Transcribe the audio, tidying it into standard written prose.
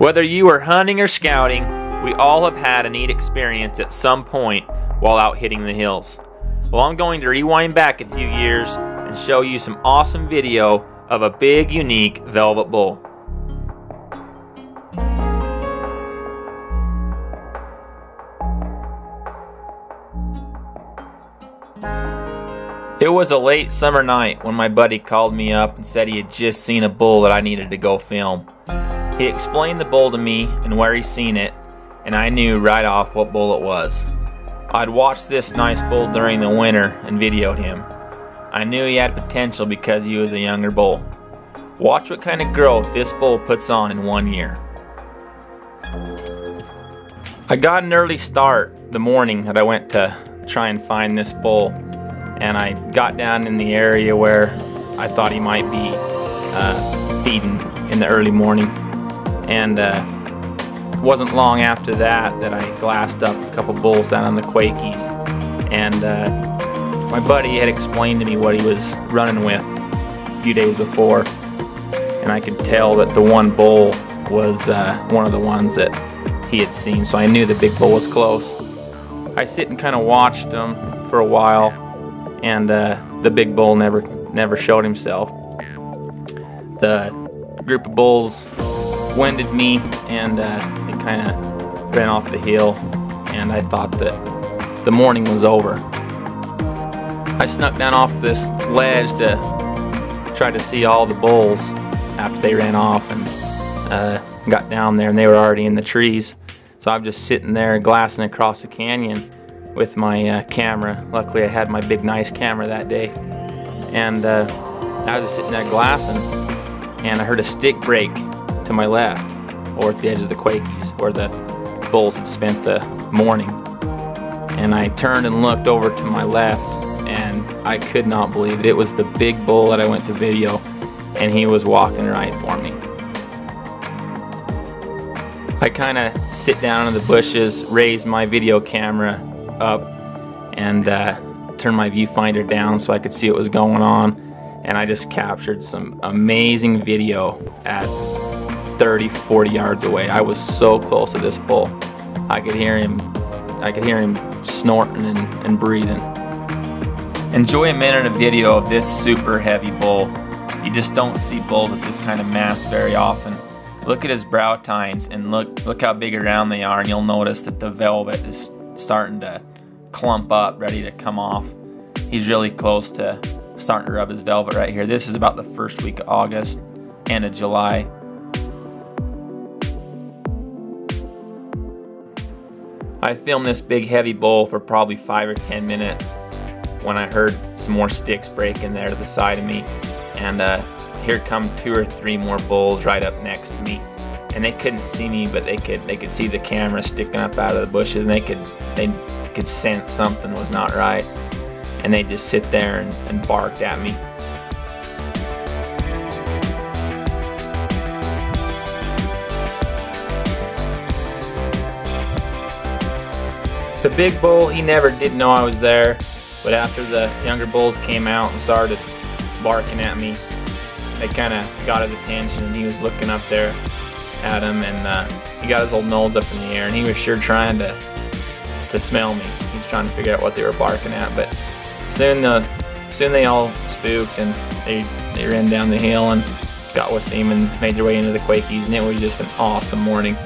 Whether you are hunting or scouting, we all have had a neat experience at some point while out hitting the hills. Well, I'm going to rewind back a few years and show you some awesome video of a big, unique velvet bull. It was a late summer night when my buddy called me up and said he had just seen a bull that I needed to go film. He explained the bull to me and where he'd seen it, and I knew right off what bull it was. I'd watched this nice bull during the winter and videoed him. I knew he had potential because he was a younger bull. Watch what kind of growth this bull puts on in 1 year. I got an early start the morning that I went to try and find this bull, and I got down in the area where I thought he might be feeding in the early morning, and it wasn't long after that that I glassed up a couple bulls down on the Quakies, and my buddy had explained to me what he was running with a few days before, and I could tell that the one bull was one of the ones that he had seen, so I knew the big bull was close. I sit and kind of watched him for a while, and the big bull never showed himself. The group of bulls winded me, and it kind of ran off the hill, and I thought that the morning was over. I snuck down off this ledge to try to see all the bulls after they ran off, and got down there and they were already in the trees. So I'm just sitting there glassing across the canyon with my camera. Luckily I had my big nice camera that day, and I was just sitting there glassing, and I heard a stick break to my left, or at the edge of the Quakies where the bulls had spent the morning. And I turned and looked over to my left, and I could not believe it. It was the big bull that I went to video, and he was walking right for me. I kind of sit down in the bushes, raise my video camera up, and turn my viewfinder down so I could see what was going on, and I just captured some amazing video at 30-40 yards away. I was so close to this bull. I could hear him snorting and breathing. Enjoy a minute of video of this super heavy bull. You just don't see bulls with this kind of mass very often. Look at his brow tines, and look how big around they are, and you'll notice that the velvet is starting to clump up, ready to come off. He's really close to starting to rub his velvet right here. This is about the first week of August, end of July. I filmed this big heavy bull for probably 5 or 10 minutes when I heard some more sticks breaking there to the side of me, and here come 2 or 3 more bulls right up next to me, and they couldn't see me, but they could see the camera sticking up out of the bushes, and they could sense something was not right, and they just sit there and barked at me. The big bull, he never did know I was there, but after the younger bulls came out and started barking at me, they kind of got his attention, and he was looking up there at him, and he got his old nose up in the air, and he was sure trying to smell me. He was trying to figure out what they were barking at, but soon they all spooked, and they ran down the hill and got with him and made their way into the Quakies, and it was just an awesome morning.